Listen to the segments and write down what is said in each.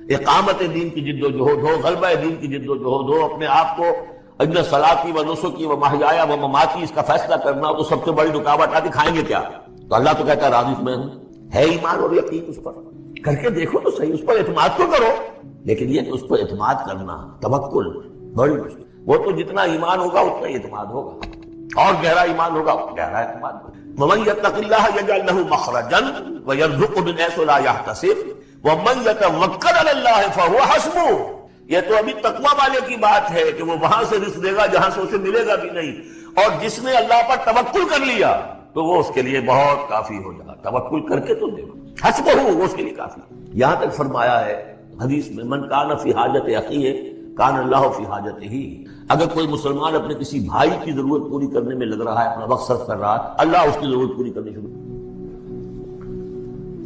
اقامت دین کی جد و جہد ہو، غلبہ دین کی جد و جہد ہو، اپنے آپ کو ان صلاتی و نسکی و محیایا و مماتی اس کا فیصلہ کرنا ہو، تو سب سے بڑی رکاوٹ آتی کھائیں گے کیا؟ تو اللہ تو کہتا ہے راضی میں ہوں، ہے ایمان اور یقین اس پر، کر کے دیکھو تو صحیح، اس پر اعتماد تو کرو۔ لیکن یہ کہ اس پر اعتماد کرنا، توکل بڑی مشکل، وہ تو جتنا ایمان ہوگا اتنا ہی اعتماد ہوگا، اور گہرا ایمان ہوگا گہرا اعتماد ہوگا۔ وَمَن يَتَّقِ اللَّهَ يَجْعَلْ لَهُ مَخْرَجًا وَيَرْزُقْهُ مِنْ حَيْثُ لَا يَحْتَسِبُ وَمَن يَتَوَكَّلْ عَلَى اللَّهِ فَهُوَ حَسْبُهُ۔ یہ تو ابھی تقویٰ والے کی بات ہے کہ وہ وہاں سے رزق دے گا جہاں سے اسے ملے گا بھی نہیں، اور جس نے اللہ پر توکل کر لیا تو وہ اس کے لیے بہت کافی ہو جائے گا۔ توکل کر کے تو دے گا، حسبہ وہ اس کے لیے کافی۔ یہاں تک فرمایا ہے حدیث میں من کان فی حاجت اخیہ کان اللہ فی حاجتہ، اگر کوئی مسلمان اپنے کسی بھائی کی ضرورت پوری کرنے میں لگ رہا ہے، اپنا وقت صرف کر رہا ہے، اللہ اس کی ضرورت پوری کرنے شروع۔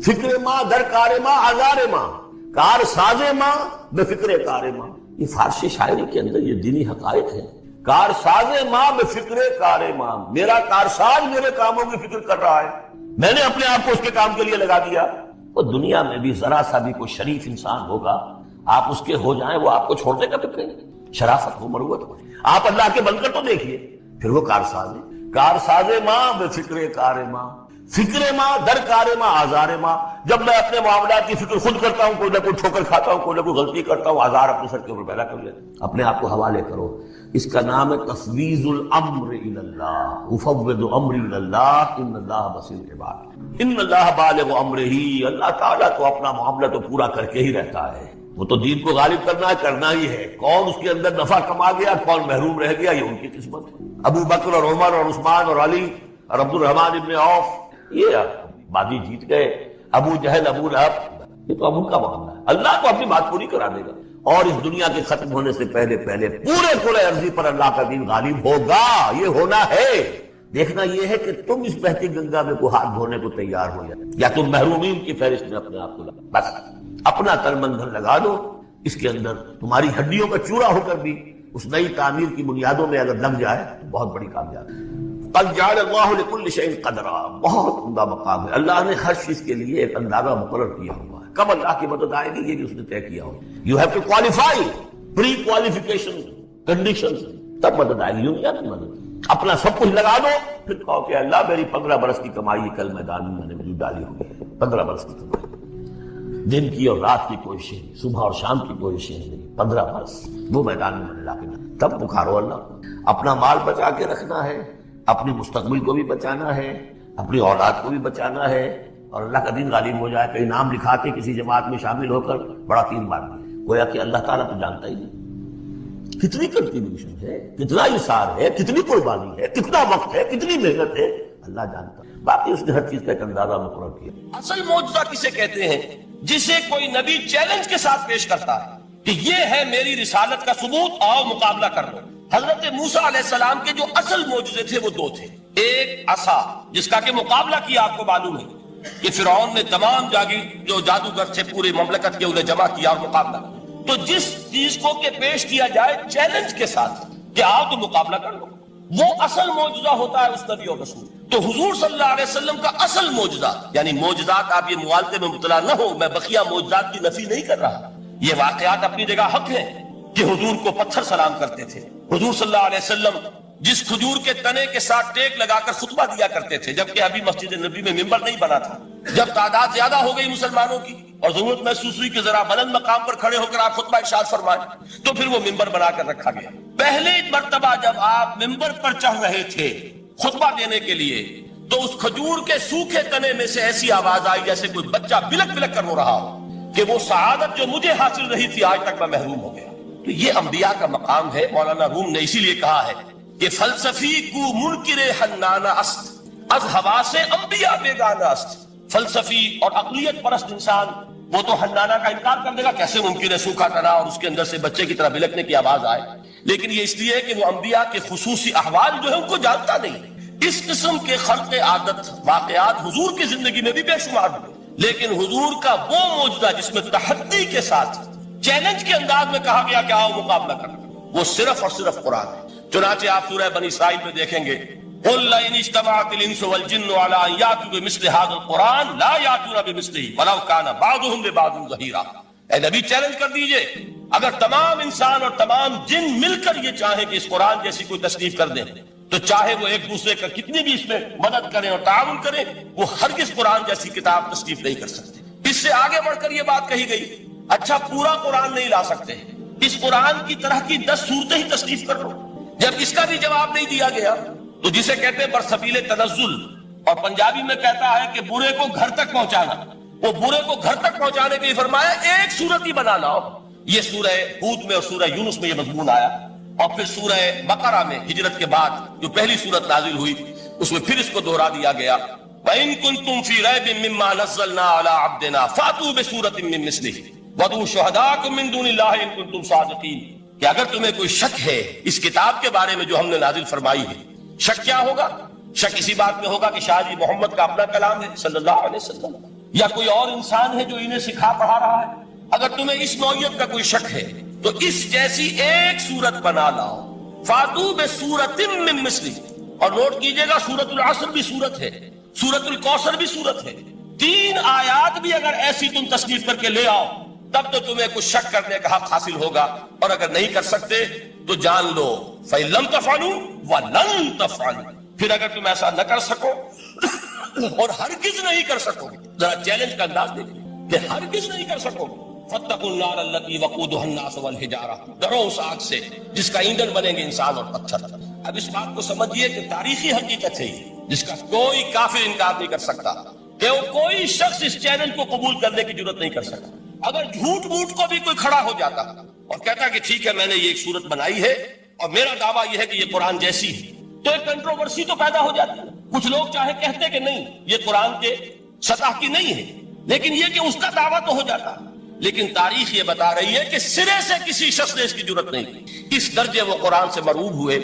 فکر ماں در کار ماں آزار ماں، کار ساز ماں بے فکر کار ماں، یہ فارسی شاعری کے اندر یہ دینی حقائق ہے۔ کار ساز ماں بے فکر کار ماں، میرا کارساز میرے کاموں کی فکر کر رہا ہے، میں نے اپنے آپ کو اس کے کام کے لیے لگا دیا۔ وہ دنیا میں بھی ذرا سا بھی کوئی شریف انسان ہوگا، آپ اس کے ہو جائیں وہ آپ کو چھوڑ دے گا پھر کہیں، شرافت ہو مروت ہو، آپ اللہ کے بن کر تو دیکھیے، پھر وہ کارساز ہے۔ کارساز ماں بے فکر کار ماں، فکر ماں در کار ماں آزار ماں، جب میں اپنے معاملات کی فکر خود کرتا ہوں، کوئی نہ کوئی ٹھوکر کھاتا ہوں، کوئی نہ کوئی غلطی کرتا ہوں، آزار اپنے سر کے اوپر پیدا کر لیتا ہوں۔ اپنے آپ کو حوالے کرو، اس کا نام ہے تفویض الامر الی اللہ، افوض امری الی اللہ ان اللہ بصیر بالعباد، ان اللہ بالغ امرہ، اللہ تعالیٰ تو اپنا معاملہ تو پورا کر کے ہی رہتا ہے، وہ تو دین کو غالب کرنا ہی ہے، کون اس کے اندر نفع کما گیا کون محروم رہ گیا یہ ان کی قسمت ہے۔ ابو بکر اور عمر اور عثمان اور علی اور عبد الرحمن ابن عوف یہ بازی جیت گئے، ابو جہل ابو لہب یہ تو اب ان کا معاملہ ہے، اللہ تو اپنی بات پوری کرا دے گا، اور اس دنیا کے ختم ہونے سے پہلے پورے کھلے عرضی پر اللہ کا دین غالب ہوگا، یہ ہونا ہے۔ دیکھنا یہ ہے کہ تم اس بہتی گنگا میں کو ہاتھ دھونے کو تیار ہو جائے، یا تم محرومین کی فہرست میں اپنے آپ کو لگا، بس اپنا تن من دھن لگا دو اس کے اندر، تمہاری ہڈیوں کا چورا ہو کر بھی اس نئی تعمیر کی بنیادوں میں اگر لگ جائے تو بہت بڑی کامیابی۔ قد جعل اللہ لکل شیء قدرا، بہت عمدہ مقام ہے، اللہ نے ہر چیز کے لیے ایک اندازہ مقرر کیا ہوا ہے، کب اللہ کی مدد آئے گی یہ بھی اس نے طے کیا ہو، you have to qualify, pre qualification conditions, تب مدد آئے گی، یوں نہیں آتی مدد۔ اپنا سب کچھ لگا دو پھر کہو کہ اللہ میری 15 برس کی کمائی کل میدان میں میں نے وجود ڈالی ہوئی ہے، 15 برس کی کمائی، دن کی اور رات کی کوششیں، صبح اور شام کی کوششیں نہیں، 15 برس وہ میدان میں نے لا کے ڈالا، تب پکارو اللہ کو۔ اپنا مال بچا کے رکھنا ہے، اپنی مستقبل کو بھی بچانا ہے، اپنی اولاد کو بھی بچانا ہے، اور اللہ کا دین غالب ہو جائے، کہیں نام لکھا کے کسی جماعت میں شامل ہو کر بڑا تین بار دیا، گویا کہ اللہ تعالیٰ تو جانتا ہی نہیں کتنی کنٹریبیوشن ہے، کتنا اثار ہے، کتنی قربانی ہے، کتنا وقت ہے، کتنی محنت ہے، اللہ جانتا ہے، باقی اس نے ہر چیز کا ایک اندازہ مقرر کیا۔ اصل معجزہ کسے کہتے ہیں؟ جسے کوئی نبی چیلنج کے ساتھ پیش کرتا ہے کہ یہ ہے میری رسالت کا ثبوت، آؤ مقابلہ کر لو۔ حضرت موسیٰ علیہ السلام کے جو اصل معجزے تھے وہ دو تھے، ایک عصا جس کا کہ مقابلہ کیا، آپ کو معلوم ہے کہ فرعون نے تمام جو جادوگر تھے پورے مملکت کے انہیں جمع کیا اور مقابلہ، تو جس چیز کو کہ پیش کیا جائے چیلنج کے ساتھ کہ آؤ تو مقابلہ کر لو، وہ اصل معجزہ ہوتا ہے اس نبی اور رسول۔ تو حضور صلی اللہ علیہ وسلم کا اصل معجزہ، یعنی معجزات، آپ یہ موالتے میں مبتلا نہ ہو، میں بقیہ معجزات کی نفی نہیں کر رہا، یہ واقعات اپنی جگہ حق ہیں کہ حضور کو پتھر سلام کرتے تھے، حضور صلی اللہ علیہ وسلم جس کھجور کے تنے کے ساتھ ٹیک لگا کر خطبہ دیا کرتے تھے، جبکہ ابھی مسجد نبی میں ممبر نہیں بنا تھا، جب تعداد زیادہ ہو گئی مسلمانوں کی اور ضرورت محسوس ہوئی کہ ذرا بلند مقام پر کھڑے ہو کر آپ خطبہ ارشاد فرمائیں، تو پھر وہ ممبر بنا کر رکھا گیا۔ پہلے مرتبہ جب آپ ممبر پر چڑھ رہے تھے خطبہ دینے کے لیے، تو اس کھجور کے سوکھے تنے میں سے ایسی آواز آئی جیسے کوئی بچہ بلک بلک کر رو رہا ہو کہ وہ سعادت جو مجھے حاصل رہی تھی آج تک میں محروم ہو گیا۔ تو یہ انبیاء کا مقام ہے۔ مولانا روم نے اسی لیے کہا ہے کہ فلسفی کو منکر حنانہ است، از حواس انبیاء بیگانہ است۔ فلسفی اور عقلیت پرست انسان وہ تو حنانہ کا انکار کر دے گا، کیسے ممکن ہے سوکھا تنا اور اس کے اندر سے بچے کی طرح بلکنے کی آواز آئے، لیکن یہ اس لیے کہ وہ انبیاء کے خصوصی احوال جو ہے ان کو جانتا نہیں۔ اس قسم کے خلق عادت واقعات حضور کی زندگی میں بھی بے شمار ہوئے، لیکن حضور کا وہ معجزہ جس میں تحدی کے ساتھ چیلنج کے انداز میں کہا گیا کہ آؤ مقابلہ کرو، وہ صرف اور صرف قرآن ہے۔ چنانچہ آپ سورہ بنی اسرائیل میں دیکھیں گے قُلْ لَئِنِ اجْتَمَعَتِ الْإِنسُ وَالْجِنُّ عَلَىٰ أَن يَأْتُوا بِمِثْلِ هَٰذَا الْقُرْآنِ لَا يَأْتُونَ بِمِثْلِهِ وَلَوْ كَانَ بَعْضُهُمْ لِبَعْضٍ ظَهِيرًا۔ اے نبی چیلنج کر دیجئے، اگر تمام انسان اور تمام جن مل کر یہ چاہیں کہ اس قرآن جیسی کوئی تصنیف کر دیں تو چاہے وہ ایک دوسرے کا کتنی بھی اس میں مدد کریں اور تعاون کریں، وہ ہرگز قرآن جیسی کتاب تصنیف نہیں کر سکتے۔ اس سے آگے بڑھ کر یہ بات کہی گئی، اچھا پورا قرآن نہیں لا سکتے، اس قرآن کی طرح کی 10 صورتیں ہی تصنیف کر لو۔ جب اس کا بھی جواب نہیں دیا گیا تو جسے کہتے ہیں برسبیل تنزل، اور پنجابی میں کہتا ہے کہ برے کو گھر تک پہنچانا، وہ برے کو گھر تک پہنچانے کے لیے فرمایا ایک صورت ہی بنا لاؤ۔ یہ سورہ ہود میں اور سورہ یونس میں یہ مضمون آیا، اور پھر سورہ بقرہ میں ہجرت کے بعد جو پہلی صورت نازل ہوئی اس میں پھر اس کو دوہرا دیا گیا، وَإِن كُنتُمْ فِي رَيْبٍ مِّمَّا نَزَّلْنَا عَلَىٰ عَبْدِنَا فَأْتُوا بِسُورَةٍ مِّن مِّثْلِهِ وَادْعُوا شُهَدَاءَكُم مِّن دُونِ اللَّهِ إِن كُنتُمْ صَادِقِينَ، کہ اگر تمہیں کوئی شک ہے اس کتاب کے بارے میں جو ہم نے نازل فرمائی ہے، شک کیا ہوگا؟ شک اسی بات میں ہوگا کہ شاید یہ محمد کا اپنا کلام ہے صلی اللہ علیہ وسلم، یا کوئی اور انسان ہے جو انہیں سکھا پڑھا رہا ہے۔ اگر تمہیں اس نوعیت کا کوئی شک ہے تو اس جیسی ایک سورت بنا لاؤ، فَأْتُوا بِسُورَةٍ مِّن مِّثْلِهِ، اور نوٹ کیجئے گا سورۃ العصر بھی سورت ہے، سورۃ الکوثر بھی سورت ہے، 3 آیات بھی اگر ایسی تم تصنیف کر کے لے آؤ تب تو تمہیں کچھ شک کرنے کا حق حاصل ہوگا، اور اگر نہیں کر سکتے تو جان لو فَإِن لَّمْ تَفْعَلُوا وَلَن تَفْعَلُوا، پھر اگر تم ایسا نہ کر سکو اور ہرگز نہیں کر سکو، ذرا چیلنج کا انداز دیکھیں کہ ہرگز نہیں کر سکو، فَاتَّقُوا النَّارَ الَّتِي وَقُودُهَا النَّاسُ وَالْحِجَارَةُ، ڈرو اس آگ سے جس کا ایندھن بنیں گے انسان اور پتھر۔ اب اس بات کو سمجھیے کہ تاریخی حقیقت ہے جس کا کوئی کافر انکار نہیں کر سکتا، کہ وہ کوئی شخص اس چیلنج کو قبول کرنے کی جرات نہیں کر سکتا۔ اگر جھوٹ موٹ کو بھی کوئی کھڑا ہو جاتا اور کہتا کہ ٹھیک ہے میں نے یہ ایک صورت بنائی ہے اور میرا دعویٰ یہ ہے کہ یہ قرآن جیسی ہے، تو ایک کنٹروورسی تو پیدا ہو جاتی ہے۔ کچھ لوگ چاہے کہتے کہ نہیں یہ قرآن کے سطح کی نہیں ہے، لیکن یہ کہ اس کا دعویٰ تو ہو جاتا۔ لیکن تاریخ یہ بتا رہی ہے کہ سرے سے کسی شخص نے اس کی جرات نہیں کی، اس درجے وہ قرآن سے مرعوب ہوئے۔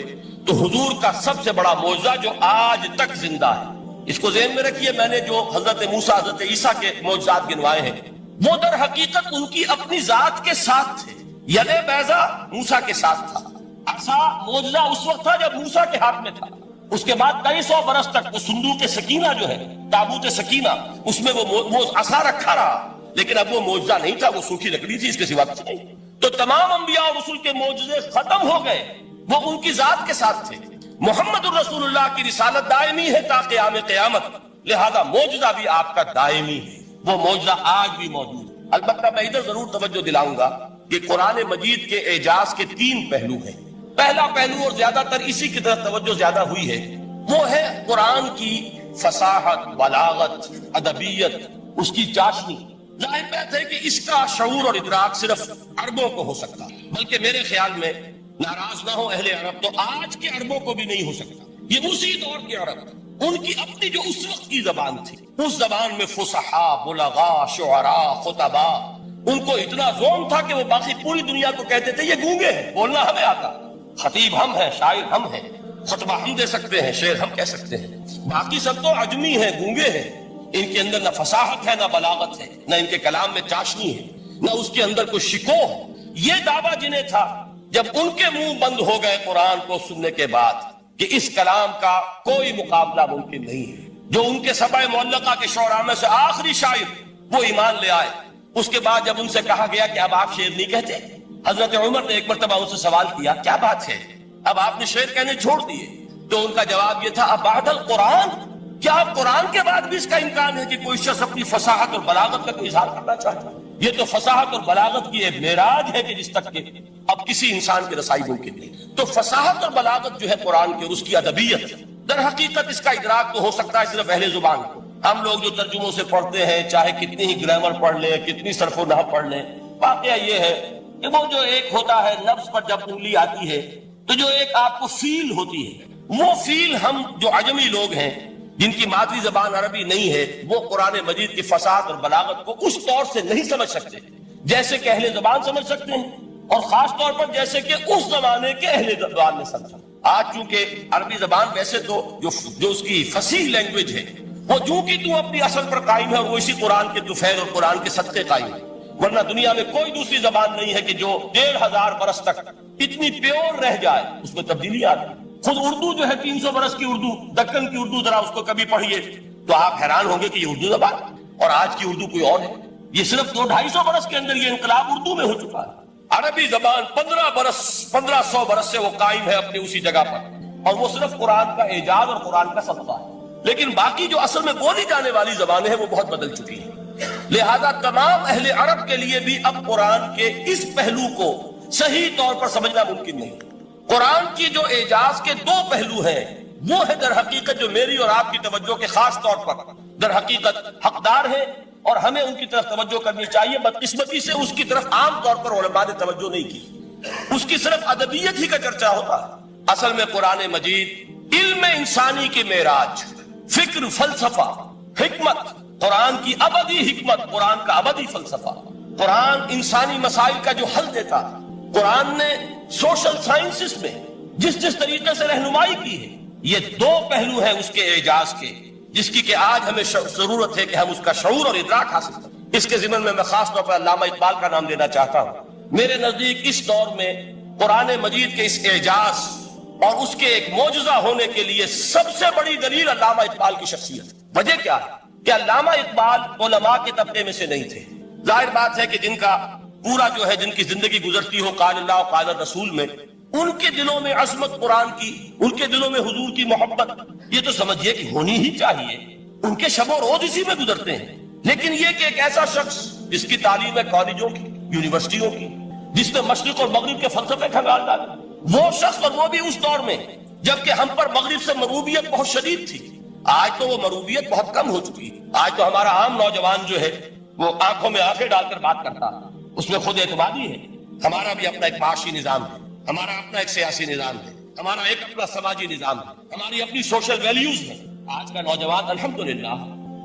تو حضور کا سب سے بڑا معجزہ جو آج تک زندہ ہے، اس کو ذہن میں رکھیے، میں نے جو حضرت موسیٰ حضرت عیسیٰ کے معجزات گنوائے ہیں وہ در حقیقت ان کی اپنی ذات کے ساتھ تھے۔ ید بیضا موسیٰ کے ساتھ تھا، عصا معجزہ اس وقت تھا جب موسیٰ کے ہاتھ میں تھا، اس کے بعد کئی سو برس تک وہ صندوق سکینہ جو ہے، تابوت سکینہ، اس میں وہ عصا رکھا رہا، لیکن اب وہ معجزہ نہیں تھا، وہ سوکھی لکڑی تھی، اس کے سوا کچھ نہیں۔ تو تمام انبیاء اور رسول کے معجزے ختم ہو گئے، وہ ان کی ذات کے ساتھ تھے۔ محمد الرسول اللہ کی رسالت دائمی ہے تا قیام قیامت، لہذا معجزہ بھی آپ کا دائمی ہے، وہ معجزہ آج بھی موجود ہے۔ البتہ میں ادھر ضرور توجہ دلاؤں گا کہ قرآن مجید کے اعجاز کے 3 پہلو ہیں۔ پہلا پہلو، اور زیادہ تر اسی کی طرف توجہ زیادہ ہوئی ہے، وہ ہے قرآن کی فصاحت، بلاغت، ادبیت، اس کی چاشنی۔ ظاہر بات ہے کہ اس کا شعور اور ادراک صرف عربوں کو ہو سکتا، بلکہ میرے خیال میں ناراض نہ ہو اہل عرب تو آج کے عربوں کو بھی نہیں ہو سکتا۔ یہ اسی دور کے عرب، ان کی اپنی جو اس وقت کی زبان تھی، اس زبان میں فصحاء، بلغاء، شعراء، خطباء، ان کو اتنا ذوق تھا کہ وہ باقی پوری دنیا کو کہتے تھے یہ گونگے ہیں، بولنا ہمیں آتا، خطیب ہم ہیں، شاعر ہم ہیں، خطبہ ہم دے سکتے ہیں، شعر ہم کہہ سکتے ہیں، باقی سب تو عجمی ہیں، گونگے ہیں، ان کے اندر نہ فصاحت ہے، نہ بلاغت ہے، نہ ان کے کلام میں چاشنی ہے، نہ اس کے اندر کوئی شکوہ ہے۔ یہ دعویٰ جنہیں تھا، جب ان کے منہ بند ہو گئے قرآن کو سننے کے بعد کہ اس کلام کا کوئی مقابلہ ممکن نہیں ہے، جو ان کے سبع معلقہ کے شعراء میں سے آخری شاعر وہ ایمان لے آئے، اس کے بعد جب ان سے کہا گیا کہ اب آپ شعر نہیں کہتے، حضرت عمر نے ایک مرتبہ ان سے سوال کیا کیا بات ہے، اب آپ نے شعر کہنے چھوڑ دیے؟ تو ان کا جواب یہ تھا، اب بعد القرآن، کیا اب قرآن کے بعد بھی اس کا امکان ہے کہ کوئی شخص اپنی فصاحت اور بلاغت کا کوئی اظہار کرنا چاہتا ہے؟ یہ تو فصاحت اور بلاغت کی ایک معراج ہے کہ جس تک کہ اب کسی انسان کی رسائی ممکن نہیں۔ تو فصاحت اور بلاغت جو ہے قرآن کی اور اس کی ادبیت، در حقیقت اس کا ادراک تو ہو سکتا ہے صرف اہل زبان کو۔ ہم لوگ جو ترجموں سے پڑھتے ہیں، چاہے کتنی ہی گرامر پڑھ لیں، کتنی صرف و نحو پڑھ لیں، واقعہ یہ ہے کہ وہ جو ایک ہوتا ہے نفس پر جب انگلی آتی ہے تو جو ایک آپ کو فیل ہوتی ہے، وہ فیل ہم جو عجمی لوگ ہیں جن کی مادری زبان عربی نہیں ہے، وہ قرآن مجید کی فصاحت اور بلاغت کو اس طور سے نہیں سمجھ سکتے جیسے کہ اہل زبان سمجھ سکتے ہیں، اور خاص طور پر جیسے کہ اس زمانے کے اہل زبان نے سمجھا۔ آج چونکہ عربی زبان ویسے تو جو اس کی فصیح لینگویج ہے وہ جو کہ تو اپنی اصل پر قائم ہے اور وہ اسی قرآن کے طفیل اور قرآن کے صدقے قائم ہے، ورنہ دنیا میں کوئی دوسری زبان نہیں ہے کہ جو 1500 برس تک اتنی پیور رہ جائے، اس میں تبدیلی آتی ہے۔ خود اردو جو ہے 300 برس کی اردو، دکن کی اردو، ذرا اس کو کبھی پڑھیے تو آپ حیران ہوں گے کہ یہ اردو زبان اور آج کی اردو کوئی اور ہے۔ یہ صرف 200-250 برس کے اندر یہ انقلاب اردو میں ہو چکا ہے. عربی زبان 1500 برس سے وہ قائم ہے اپنی اسی جگہ پر، اور وہ صرف قرآن کا اعجاز اور قرآن کا صدقہ ہے. لیکن باقی جو اصل میں بولی جانے والی زبانیں ہیں وہ بہت بدل چکی ہیں. لہذا تمام اہل عرب کے لیے بھی اب قرآن کے اس پہلو کو صحیح طور پر سمجھنا ممکن نہیں. قرآن کی جو اعجاز کے 2 پہلو ہیں وہ ہے در حقیقت جو میری اور آپ کی توجہ کے خاص طور پر در حقیقت حقدار ہیں اور ہمیں ان کی طرف توجہ کرنی چاہیے. بدقسمتی سے اس کی طرف عام طور پر علماء نے توجہ نہیں کی. اس کی صرف ادبیت ہی کا چرچا ہوتا ہے. اصل میں قرآن مجید علم انسانی کی معراج، فکر، فلسفہ، حکمت، قرآن کی ابدی حکمت، قرآن کا ابدی فلسفہ، قرآن انسانی مسائل کا جو حل دیتا، قرآن نے سوشل سائنسز میں جس طریقے سے رہنمائی کی ہے، یہ 2 پہلو ہیں اس کے اعجاز کے، جس کی کہ آج ہمیں ضرورت ہے کہ ہم اس کا شعور اور ادراک حاصل کریں. اس کے ضمن میں خاص طور پر علامہ اقبال کا نام لینا چاہتا ہوں. میرے نزدیک اس دور میں قرآن مجید کے اس اعجاز اور اس کے ایک معجزہ ہونے کے لیے سب سے بڑی دلیل علامہ اقبال کی شخصیت. وجہ کیا ہے کہ علامہ اقبال علماء کے طبقے میں سے نہیں تھے. ظاہر بات ہے کہ جن کا پورا جو ہے جن کی زندگی گزرتی ہو قال اللہ و قال الرسول میں، ان کے دلوں میں عظمت قرآن کی، ان کے دلوں میں حضور کی محبت، یہ تو سمجھیے کہ ہونی ہی چاہیے. ان کے شب و روز اسی میں گزرتے ہیں. لیکن یہ کہ ایک ایسا شخص جس کی تعلیم ہے کالجوں کی، یونیورسٹیوں کی، جس نے مشرق اور مغرب کے فلسفے کھنگال ڈالے، وہ شخص، اور وہ بھی اس دور میں جبکہ ہم پر مغرب سے مروبیت بہت شدید تھی. آج تو وہ مروبیت بہت کم ہو چکی ہے. آج تو ہمارا عام نوجوان جو ہے وہ آنکھوں میں آنکھیں ڈال کر بات کرتا ہے، اس میں خود اعتمادی ہے. ہمارا بھی اپنا ایک معاشی نظام ہے، ہمارا اپنا ایک سیاسی نظام ہے، ہمارا ایک اپنا سماجی نظام ہے، ہماری اپنی سوشل ویلیوز ہیں. آج کا نوجوان الحمدللہ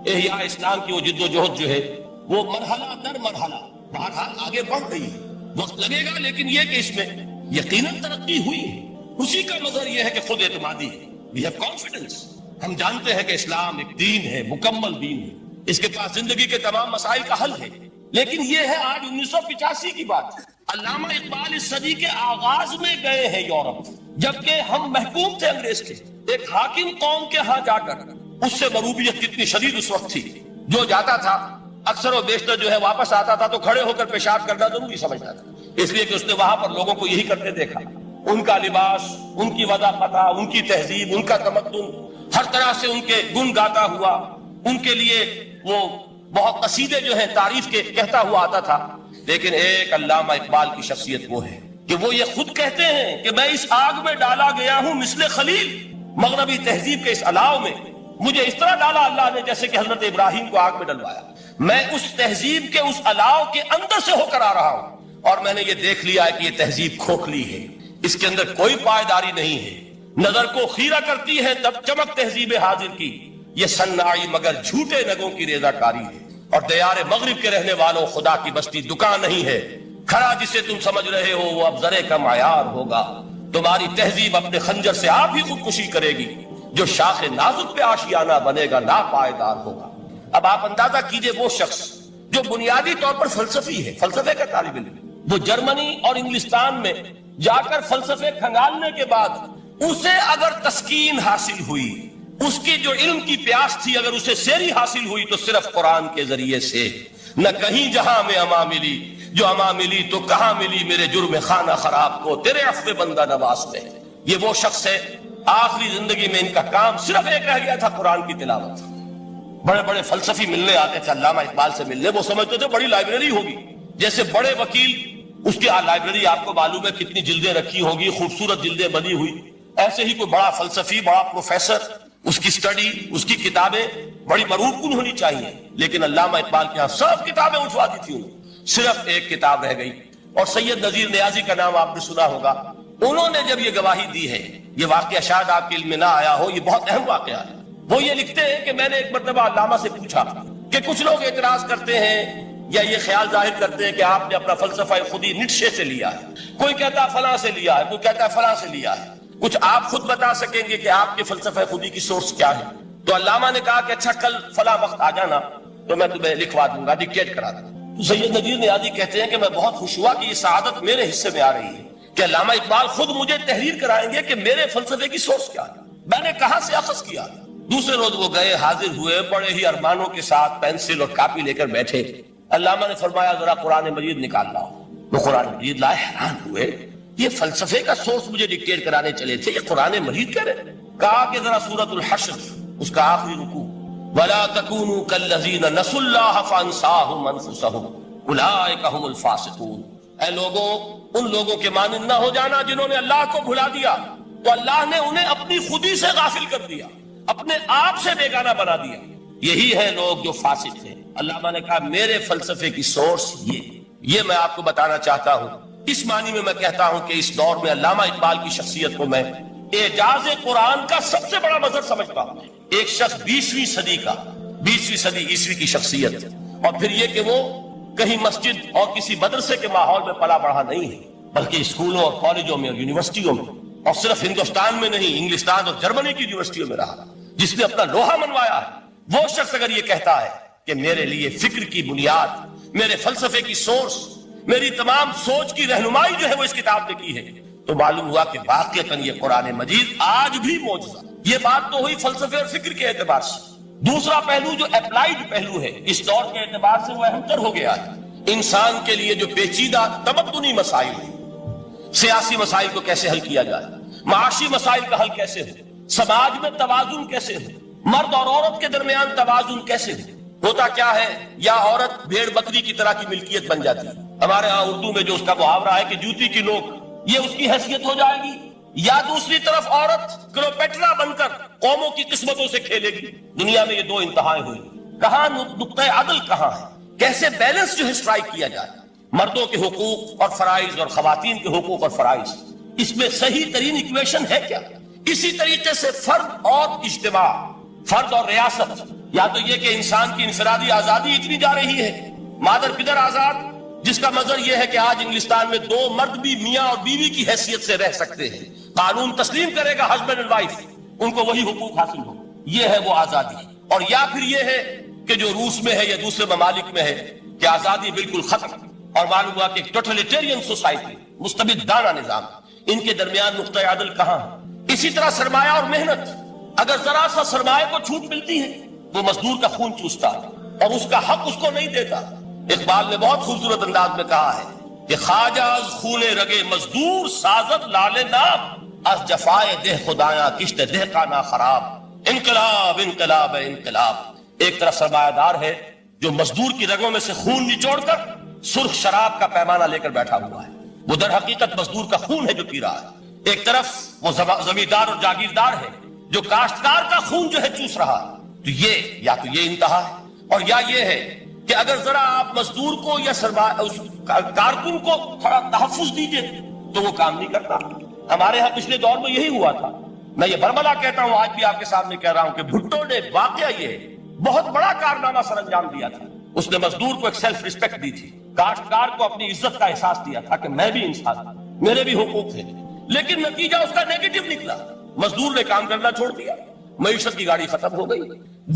احیاء اسلام کی وہ جد و جہد جو ہے وہ مرحلہ در مرحلہ بہرحال آگے بڑھ رہی ہے. وقت لگے گا لیکن یہ کہ اس میں یقیناً ترقی ہوئی ہے. اسی کا مظہر یہ ہے کہ خود اعتمادی ہے. We have confidence. ہم جانتے ہیں کہ اسلام ایک دین ہے، مکمل دین ہے، اس کے پاس زندگی کے تمام مسائل کا حل ہے. لیکن یہ ہے آج 1985 کی بات. علامہ اقبال اس صدی کے آغاز میں گئے ہیں یورپ، جبکہ ہم محکوم تھے انگریز کے. ایک حاکم قوم کے ہاں جا کر اس سے مروبیت کتنی شدید اس وقت تھی. جو جاتا تھا اکثر و بیشتر جو ہے واپس آتا تھا تو کھڑے ہو کر پیشاب کرنا ضروری سمجھتا تھا، اس لیے کہ اس نے وہاں پر لوگوں کو یہی کرتے دیکھا. ان کا لباس، ان کی وضاحت، ان کی تہذیب، ان کا تمدن، ہر طرح سے ان کے گن گاتا ہوا، ان کے لیے وہ بہت قصیدے جو ہیں تعریف کے کہتا ہوا آتا تھا. لیکن ایک علامہ اقبال کی شخصیت وہ ہے کہ وہ یہ خود کہتے ہیں کہ میں اس آگ میں ڈالا گیا ہوں مثل خلیل. مغربی تہذیب کے اس الاؤ میں مجھے اس طرح ڈالا اللہ نے جیسے کہ حضرت ابراہیم کو آگ میں ڈلوایا. میں اس تہذیب کے اس الاؤ کے اندر سے ہو کر آ رہا ہوں اور میں نے یہ دیکھ لیا ہے کہ یہ تہذیب کھوکھلی ہے، اس کے اندر کوئی پائیداری نہیں ہے. نظر کو خیرہ کرتی ہے تب چمک تہذیب حاضر کی، یہ سنائی مگر جھوٹے نگوں کی ریزہ کاری ہے. اور دیار مغرب کے رہنے والوں خدا کی بستی دکان نہیں ہے. کھڑا جسے تم سمجھ رہے ہو وہ اب زرے کا معیار ہوگا. تمہاری تہذیب اپنے خنجر سے آپ ہی خودکشی کرے گی. جو شاخ نازک پہ آشیانہ بنے گا ناپائیدار ہوگا. اب آپ اندازہ کیجئے وہ شخص جو بنیادی طور پر فلسفی ہے، فلسفے کا طالب علم، وہ جرمنی اور انگلستان میں جا کر فلسفے کھنگالنے کے بعد اسے اگر تسکین حاصل ہوئی، اس کی جو علم کی پیاس تھی اگر اسے سیری حاصل ہوئی تو صرف قرآن کے ذریعے سے. نہ کہیں جہاں میں اما ملی، جو اما ملی تو کہاں ملی میرے جرم خانہ خراب کو تیرے عفو بندہ نواز میں. یہ وہ شخص ہے آخری زندگی میں ان کا کام صرف ایک رہ گیا تھا، قرآن کی تلاوت. بڑے بڑے فلسفی ملنے آتے تھے علامہ اقبال سے ملنے، وہ سمجھتے تھے بڑی لائبریری ہوگی. جیسے بڑے وکیل، اس کی لائبریری آپ کو معلوم ہے کتنی جلدیں رکھی ہوگی، خوبصورت جلدیں بنی ہوئی. ایسے ہی کوئی بڑا فلسفی، بڑا پروفیسر، اس کی سٹڈی، اس کی کتابیں بڑی مرغوب کن ہونی چاہیے. لیکن علامہ اقبال کے ہاں سب کتابیں اٹھوا دی تھی، صرف ایک کتاب رہ گئی. اور سید نذیر نیازی کا نام آپ نے سنا ہوگا. انہوں نے جب یہ گواہی دی ہے، یہ واقعہ شاید آپ کے علم میں نہ آیا ہو، یہ بہت اہم واقعہ ہے. وہ یہ لکھتے ہیں کہ میں نے ایک مرتبہ علامہ سے پوچھا کہ کچھ لوگ اعتراض کرتے ہیں یا یہ خیال ظاہر کرتے ہیں کہ آپ نے اپنا فلسفہ خودی نیٹشے سے لیا ہے، کوئی کہتا ہے فلاں سے لیا ہے، کوئی کہتا ہے فلاں سے لیا ہے، کچھ آپ خود بتا سکیں گے کہ آپ کے فلسفہ خودی کی سورس کیا ہے؟ تو علامہ نے کہا کہ اچھا کل فلاں وقت آ جانا تو میں تمہیں لکھوا دوں گا، ڈکٹیٹ کرا دوں گا. تو سید نذیر نیازی کہتے ہیں کہ میں بہت خوش ہوا کہ یہ سعادت میرے حصے میں آ رہی ہے کہ علامہ اقبال خود مجھے تحریر کرائیں گے کہ میرے فلسفے کی سورس کیا ہے. میں نے کہاں سے اخذ کیا. دوسرے روز وہ گئے، حاضر ہوئے، بڑے ہی ارمانوں کے ساتھ پینسل اور کاپی لے کر بیٹھے علامہ نے فرمایا ذرا قرآن مجید نکال لاؤ. وہ قرآن مجید لائے، حیران ہوئے، یہ فلسفے کا سورس مجھے ڈکٹیٹ کرانے چلے تھے، یہ قرآن مجید کہہ رہے. کہا کہ ذرا سورۃ الحشر اس کا آخری رکوع، وَلَا تَكُونُوا كَالَّذِينَ نَسُوا اللَّهَ فَأَنسَاهُمْ أَنفُسَهُمْ أُولَٰئِكَ هُمُ الْفَاسِقُونَ. اے لوگوں، ان لوگوں کے مانند نہ ہو جانا جنہوں نے اللہ کو بھلا دیا تو اللہ نے انہیں اپنی خودی سے غافل کر دیا، اپنے آپ سے بیگانہ بنا دیا. یہی ہے لوگ جو فاسق تھے. علامہ نے کہا میرے فلسفے کی سورس یہ میں آپ کو بتانا چاہتا ہوں. اس معنی میں کہتا ہوں کہ اس دور میں علامہ اقبال کی شخصیت کو میں اعجاز قرآن کا سب سے بڑا مظہر سمجھتا ہوں. ایک شخص 20ویں صدی عیسوی کی شخصیت، اور پھر یہ کہ وہ کہیں مسجد اور کسی مدرسے کے ماحول میں پلا بڑھا نہیں ہے، بلکہ اسکولوں اور کالجوں میں اور یونیورسٹیوں میں، اور صرف ہندوستان میں نہیں، انگلستان اور جرمنی کی یونیورسٹیوں میں رہا، جس نے اپنا لوہا منوایا ہے. وہ شخص اگر یہ کہتا ہے کہ میرے لیے فکر کی بنیاد، میرے فلسفے کی سورس، میری تمام سوچ کی رہنمائی جو ہے وہ اس کتاب نے کی ہے، تو معلوم ہوا کہ واقعتاً یہ قرآن مجید آج بھی معجزہ. یہ بات تو ہوئی فلسفے اور فکر کے اعتبار سے. دوسرا پہلو جو اپلائیڈ پہلو ہے اس دور کے اعتبار سے وہ اہم تر ہو گیا ہے. انسان کے لیے جو پیچیدہ تمدنی مسائل ہیں، سیاسی مسائل کو کیسے حل کیا جائے، معاشی مسائل کا حل کیسے ہو، سماج میں توازن کیسے ہو، مرد اور عورت کے درمیان توازن کیسے ہو. ہوتا کیا ہے، یا عورت بھیڑ بکری کی طرح کی ملکیت بن جاتی ہے. ہمارے ہاں اردو میں جو اس کا محاورہ ہے کہ جوتی کی نوک، یہ اس کی حیثیت ہو جائے گی، یا دوسری طرف عورت کلوپیٹرا بن کر قوموں کی قسمتوں سے کھیلے گی. دنیا میں یہ دو انتہائیں ہوئی. کہاں نقطۂ عدل کہاں ہے، کیسے بیلنس جو ہے اسٹرائک کیا جائے، مردوں کے حقوق اور فرائض اور خواتین کے حقوق اور فرائض، اس میں صحیح ترین ایکویشن ہے کیا. اسی طریقے سے فرد اور اجتماع، فرد اور ریاست، یا تو یہ کہ انسان کی انفرادی آزادی اتنی جا رہی ہے، مادر پدر آزاد، جس کا مظہر یہ ہے کہ آج انگلستان میں 2 مرد بھی میاں اور بیوی کی حیثیت سے رہ سکتے ہیں، قانون تسلیم کرے گا ہسبینڈ اینڈ وائف، ان کو وہی حقوق حاصل ہو. یہ ہے وہ آزادی. اور یا پھر یہ ہے کہ جو روس میں ہے یا دوسرے ممالک میں ہے کہ آزادی بالکل ختم، اور معلوم ہوا کہ ٹوٹلیٹیرین سوسائٹی، مستبدانہ نظام، ان کے درمیان نقطۂ عدل کہاں ہے. اسی طرح سرمایہ اور محنت، اگر ذرا سا سرمایہ کو چھوٹ ملتی ہے وہ مزدور کا خون چوستا ہے اور اس کا حق اس کو نہیں دیتا. اقبال نے بہت خوبصورت انداز میں کہا ہے کہ خواجہ از خون رگے مزدور سازد لال ناب، از جفائے دہ خدایاں کشت دہ کا نا خراب. انقلاب انقلاب انقلاب. ایک طرف سرمایہ دار ہے جو مزدور کی رگوں میں سے خون نچوڑ کر سرخ شراب کا پیمانہ لے کر بیٹھا ہوا ہے، وہ در حقیقت مزدور کا خون ہے جو پی رہا ہے. ایک طرف وہ زمیندار اور جاگیردار ہے جو کاشتکار کا خون جو ہے چوس رہا ہے. تو یہ یا تو یہ انتہا ہے، اور یا یہ ہے کہ اگر ذرا آپ مزدور کو یا کارکن کو تھوڑا تحفظ دیجئے تو وہ کام نہیں کرتا. ہمارے ہاں پچھلے دور میں یہی ہوا تھا. میں یہ برملا کہتا ہوں، آج بھی آپ کے سامنے کہہ رہا ہوں کہ بھٹو نے واقعہ یہ بہت بڑا کارنامہ سر انجام دیا تھا. اس نے مزدور کو ایک سیلف ریسپیکٹ دی تھی، کاشتکار کو اپنی عزت کا احساس دیا تھا کہ میں بھی انسان ہوں، میرے بھی حقوق ہیں. لیکن نتیجہ اس کا نیگیٹو نکلا، مزدور نے کام کرنا چھوڑ دیا، معیشت کی گاڑی ختم ہو گئی.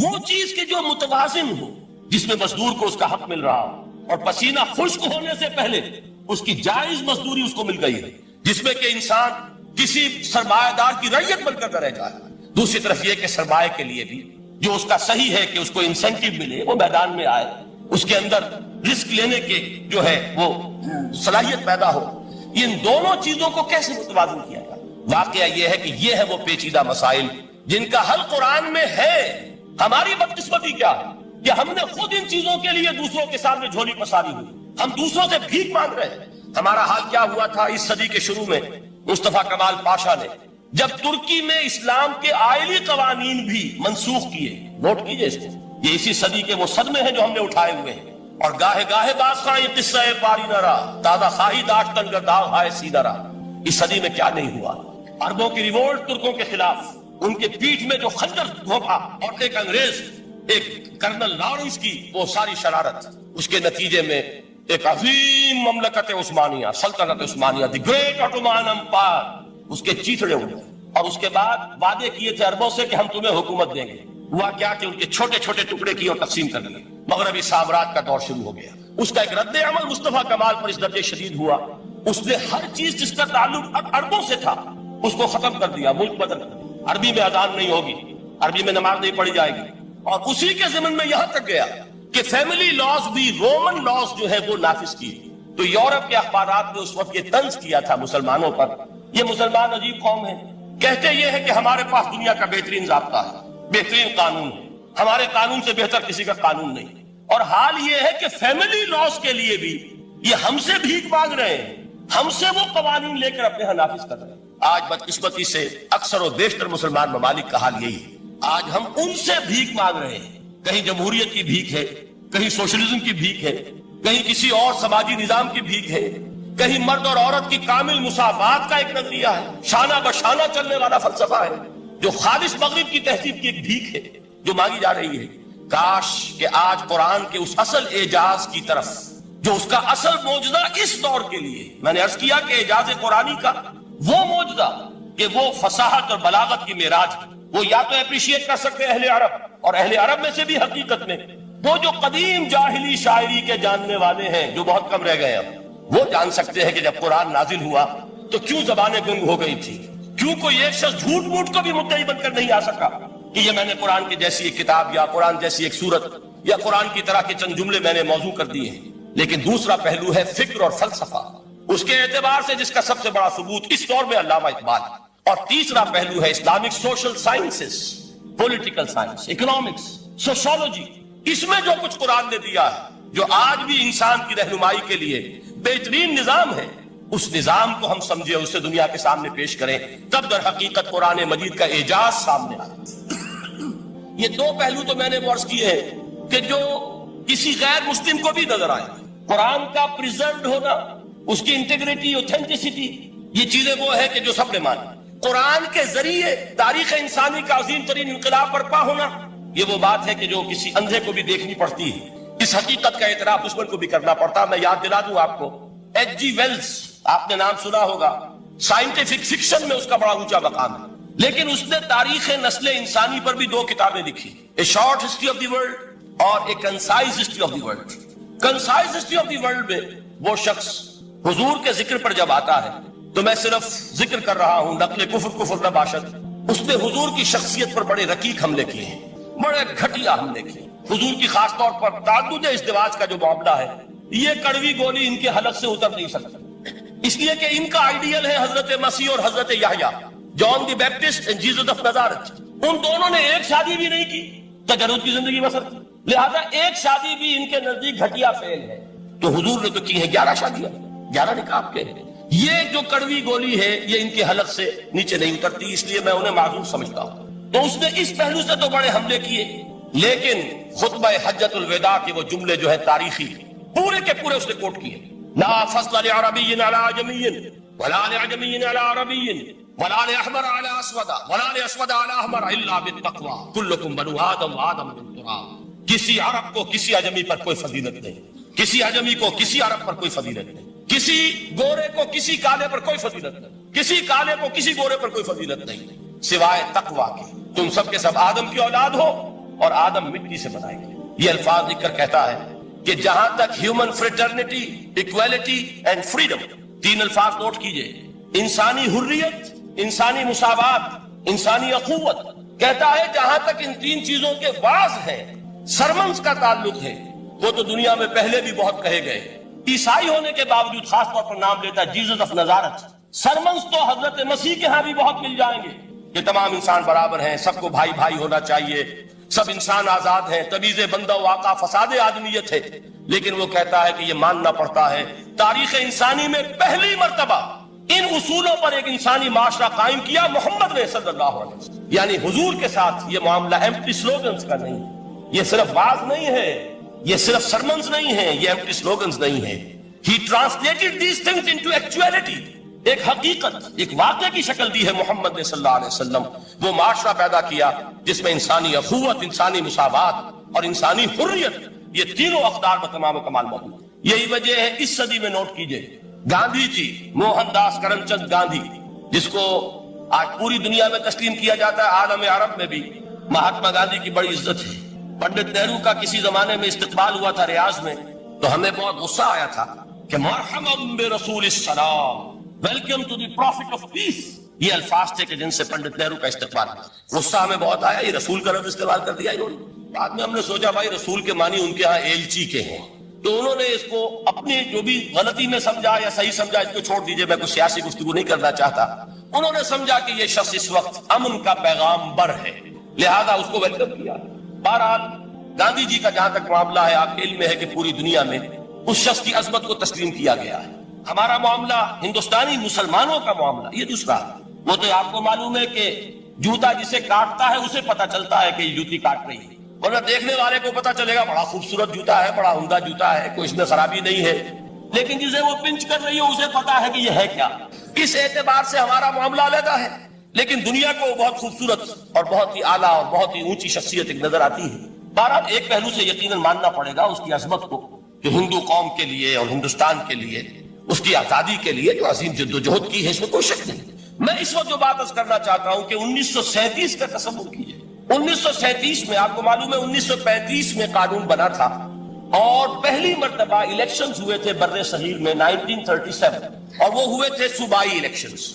وہ چیز کہ جو متوازن ہو، جس میں مزدور کو اس کا حق مل رہا ہو اور پسینہ خشک ہونے سے پہلے اس کی جائز مزدوری اس کو مل گئی ہے، جس میں کہ انسان کسی سرمایہ دار کی رعیت بن کر رہ جائے. دوسری طرف یہ کہ سرمایہ کے لیے بھی جو اس کا صحیح ہے کہ اس کو انسینٹیو ملے، وہ میدان میں آئے، اس کے اندر رسک لینے کے جو ہے وہ صلاحیت پیدا ہو. ان دونوں چیزوں کو کیسے متوازن کیا جائے؟ واقعہ یہ ہے کہ یہ ہے وہ پیچیدہ مسائل جن کا حل قرآن میں ہے. ہماری بدقسمتی کیا ہے کہ ہم نے خود ان چیزوں کے لیے دوسروں کے سامنے جھولی پساری ہوئی، ہم دوسروں سے بھیک مانگ رہے ہیں. ہمارا حال کیا ہوا تھا اس صدی کے شروع میں؟ مصطفیٰ کمال پاشا نے جب ترکی میں اسلام کے آئلی قوانین بھی منسوخ کیے، نوٹ کیجئے اس کو، یہ اسی صدی کے وہ صدمے ہیں جو ہم نے اٹھائے ہوئے ہیں. اور گاہے گاہے باز خواہ یہ قصہ پاری نہ رہا، تازہ خواہی داشتن گرداؤ ہائے سیدھا رہا. اس صدی میں کیا نہیں ہوا؟ عربوں کی ریوولٹ ترکوں کے خلاف، ان کے پیٹھ میں جو خنجر گھونپا، اور ایک انگریز، ایک کرنل لارنس کی وہ ساری شرارت، اس کے نتیجے میں ایک عظیم مملکت عثمانیہ، سلطنت عثمانیہ، دی گریٹ آٹومان امپائر، اس کے چیتڑے ہوئے. اور اس کے بعد وعدے کیے تھے عربوں سے کہ ہم تمہیں حکومت دیں گے. ہوا کیا کہ ان کے چھوٹے چھوٹے ٹکڑے کیے اور تقسیم کر دیے. مغربی سامراج کا دور شروع ہو گیا. اس کا ایک رد عمل مصطفیٰ کمال پر اس درجے شدید ہوا، اس نے ہر چیز جس کا تعلق عربوں سے تھا اس کو ختم کر دیا، ملک بدل کر دیا. عربی میں اذان نہیں ہوگی، عربی میں نماز نہیں پڑھی جائے گی. اور اسی کے ضمن میں یہاں تک گیا کہ فیملی لاز بھی رومن لاز جو ہے وہ نافذ کیے. تو یورپ کے اخبارات نے اس وقت یہ طنز کیا تھا مسلمانوں پر. یہ مسلمان عجیب قوم ہے، کہتے یہ ہے کہ ہمارے پاس دنیا کا بہترین ضابطہ ہے، بہترین قانون ہے، ہمارے قانون سے بہتر کسی کا قانون نہیں. اور حال یہ ہے کہ فیملی لاز کے لیے بھی یہ ہم سے بھیک مانگ رہے ہیں، ہم سے وہ قوانین لے کر اپنے ہاں نافذ کر رہے ہیں. آج بدقسمتی سے اکثر و بیشتر مسلمان ممالک کا حال یہی ہے. آج ہم ان سے بھیک مانگ رہے ہیں. کہیں جمہوریت کی بھیک ہے، کہیں سوشلزم کی بھیک ہے، کہیں کسی اور سماجی نظام کی بھیک ہے، کہیں مرد اور عورت کی کامل مساوات کا ایک نظریہ ہے، شانہ بشانہ چلنے والا فلسفہ ہے، جو خالص مغرب کی تہذیب کی ایک بھیک ہے جو مانگی جا رہی ہے. کاش کہ آج قرآن کے اس اصل اعجاز کی طرف، جو اس کا اصل معجزہ اس دور کے لیے، میں نے عرض کیا کہ اعجاز قرآنی کا وہ معجزہ کہ وہ فصاحت اور بلاغت کی معراج ہے، وہ یا تو اپریشیٹ کر سکتے اہل عرب، اور اہل عرب میں سے بھی حقیقت میں وہ جو قدیم جاہلی شاعری کے جاننے والے ہیں جو بہت کم رہ گئے اب، وہ جان سکتے ہیں کہ جب قرآن نازل ہوا تو کیوں زبانیں گنگ ہو گئی تھی، کیوں کوئی ایک شخص جھوٹ موٹ کو بھی مدعی بن کر نہیں آ سکا کہ یہ میں نے قرآن کی جیسی ایک کتاب یا قرآن جیسی ایک سورت یا قرآن کی طرح کے چند جملے میں نے موضوع کر دیے ہیں. لیکن دوسرا پہلو ہے فکر اور فلسفہ، اس کے اعتبار سے جس کا سب سے بڑا ثبوت اس دور میں علامہ اقبال. اور تیسرا پہلو ہے Islamic social sciences, political science, economics, sociology. اس میں جو کچھ قرآن نے دیا ہے، جو آج بھی انسان کی رہنمائی کے لیے بہترین نظام ہے، اس نظام کو ہم سمجھے، اسے دنیا کے سامنے پیش کریں، تب در حقیقت قرآن مجید کا اعجاز سامنے آئے. یہ دو پہلو تو میں نے عرض کیے ہیں کہ جو کسی غیر مسلم کو بھی نظر آئے. قرآن کا پریزروڈ ہونا، اس کی انٹیگریٹی، اوتھینٹسٹی، یہ چیزیں وہ ہے کہ جو سب نے مانی. قرآن کے ذریعے تاریخ انسانی کا عظیم ترین انقلاب برپا ہونا، یہ وہ بات ہے کہ جو کسی اندھے کو بھی دیکھنی پڑتی ہے. اس حقیقت کا اعتراف دشمن کو بھی کرنا پڑتا. میں یاد دلا دوں آپ کو، ایچ جی ویلز، آپ نے نام سنا ہوگا، سائنٹیفک فکشن میں اس کا بڑا اونچا مقام ہے، لیکن اس نے تاریخ نسل انسانی پر بھی 2 کتابیں لکھی، a short history of the world اور a concise history of the world. Concise history of the world میں وہ شخص حضور کے ذکر پر جب آتا ہے تو میں صرف ذکر کر رہا ہوں، نقل کفر نہ باشد. اس نے حضور کی شخصیت پر بڑے رقیق حملے کیے ہیں، بڑے گھٹیا حملے کیے. حضور کی خاص طور پر تعدد ازدواج کا جو معاملہ ہے، یہ کڑوی گولی ان کے حلق سے اتر نہیں سکتی، اس لیے کہ ان کا آئیڈیل ہے حضرت مسیح اور حضرت یحییٰ، جان دی بیپٹسٹ اینڈ جیسس آف نازارت. ان دونوں نے ایک شادی بھی نہیں کی، تجرد کی زندگی بسر کی، لہذا ایک شادی بھی ان کے نزدیک گھٹیا فعل ہے. تو حضور نے تو کی ہے 11 شادیاں، 11 نکاح آپ کے. یہ جو کڑوی گولی ہے یہ ان کے حلق سے نیچے نہیں اترتی، اس لیے میں انہیں معذور سمجھتا ہوں. تو اس نے اس پہلو سے تو بڑے حملے کیے، لیکن خطبہ حجۃ الوداع کے وہ جملے جو ہے تاریخی، پورے کے پورے اس نے کوٹ کیے. لا فضل لعربی علی عجمی ولا لعجمی علی عربی ولا لأحمر على اسود ولا لأسود على احمر الا بالتقوى كلكم بنو آدم وآدم من تراب. کسی عرب کو کسی عجمی پر کوئی فضیلت نہیں، کسی عجمی کو کسی عرب پر کوئی فضیلت نہیں، کسی گورے کو کسی کالے پر کوئی فضیلت نہیں، کسی کالے کو کسی گورے پر کوئی فضیلت نہیں سوائے تقوی کے. تم سب کے سب آدم کی اولاد ہو اور آدم مٹی سے بنائے گئے. یہ الفاظ لکھ کر کہتا ہے کہ جہاں تک human fraternity, equality and freedom, 3 الفاظ نوٹ کیجئے، انسانی حریت، انسانی مساوات، انسانی اخوت. کہتا ہے جہاں تک ان 3 چیزوں کے بعض ہیں، سرمنس کا تعلق ہے، وہ تو دنیا میں پہلے بھی بہت کہے گئے. عیسائی ہونے کے باوجود خاص طور پر نام لیتا ہے جیسس آف نازارت. سرمنس تو حضرت مسیح کے ہاں بھی بہت مل جائیں گے کہ تمام انسان برابر ہیں، سب کو بھائی بھائی ہونا چاہیے، سب انسان آزاد ہیں، تمیز بندہ و آقا فساد آدمیت ہے. لیکن وہ کہتا ہے کہ یہ ماننا پڑتا ہے تاریخ انسانی میں پہلی مرتبہ ان اصولوں پر ایک انسانی معاشرہ قائم کیا محمد نے صلی اللہ علیہ وسلم. یعنی حضور کے ساتھ یہ معاملہ ایمپٹی سلوگنز کا نہیں، یہ صرف باز نہیں ہے، یہ صرف سرمنز نہیں ہے، یہ ایمپٹی سلوگنز نہیں ہے. He translated these things into actuality. ایک حقیقت، ایک واقعے کی شکل دی ہے محمد نے صلی اللہ علیہ وسلم. وہ معاشرہ پیدا کیا جس میں انسانی اخوت، انسانی مساوات اور انسانی حریت، یہ تینوں اقدار میں تمام و کمال موجود. یہی وجہ ہے اس صدی میں نوٹ کیجئے گاندھی جی، موہن داس کرم چند گاندھی، جس کو آج پوری دنیا میں تسلیم کیا جاتا ہے، عالم عرب میں بھی مہاتما گاندھی کی بڑی عزت ہے. پنڈت نہرو کا کسی زمانے میں استقبال ہوا تھا ریاض میں، تو ہمیں بہت غصہ آیا تھا کہ مرحبا برسول السلام، welcome to the prophet of peace. یہ الفاظ تھے کہ جن سے پنڈت نہرو کا استقبال. غصہ ہمیں بہت آیا، یہ رسول کا لفظ استعمال کر دیا انہوں نے. بعد میں ہم نے سوچا بھائی رسول کے معنی ان کے ہاں ایلچی کے ہیں، تو انہوں نے اس کو اپنی جو بھی غلطی میں سمجھا یا صحیح سمجھا، اس کو چھوڑ دیجئے، میں کوئی سیاسی گفتگو نہیں کرنا چاہتا، انہوں نے سمجھا کہ یہ شخص اس وقت امن کا پیغام بر ہے، لہذا اس کو ویلکم کیا۔ بہرحال گاندھی جی کا جہاں تک معاملہ ہے، آپ کے علم میں ہے کہ پوری دنیا میں اس شخص کی عظمت کو تسلیم کیا گیا ہے۔ ہمارا معاملہ ہندوستانی مسلمانوں کا معاملہ یہ دوسرا ہے۔ وہ تو آپ کو معلوم ہے کہ جوتا جسے کاٹتا ہے اسے پتا چلتا ہے کہ یہ جوتی کاٹ رہی ہے، ورنہ دیکھنے والے کو پتا چلے گا بڑا خوبصورت جوتا ہے، بڑا عمدہ جوتا ہے، کوئی اس میں خرابی نہیں ہے، لیکن جسے وہ پنچ کر رہی ہے اسے پتا ہے کہ یہ ہے کیا۔ اس اعتبار سے ہمارا معاملہ علیحدہ ہے، لیکن دنیا کو بہت خوبصورت اور بہت ہی اعلیٰ اور بہت ہی اونچی شخصیت ایک نظر آتی ہے۔ بہرحال ایک پہلو سے یقیناً ماننا پڑے گا اس کی عظمت کو، کہ ہندو قوم کے لیے اور ہندوستان کے لیے، اس کی آزادی کے لیے جو عظیم جدوجہد کی ہے، اس میں کوئی شک نہیں۔ میں اس وقت جو بات عرض کرنا چاہتا ہوں کہ 1937 کا تصور کیجیے۔ 1937 میں آپ کو معلوم ہے 1935 میں قانون بنا تھا، اور پہلی مرتبہ الیکشنز ہوئے تھے بر صغیر میں 1937، اور وہ ہوئے تھے صوبائی الیکشنز۔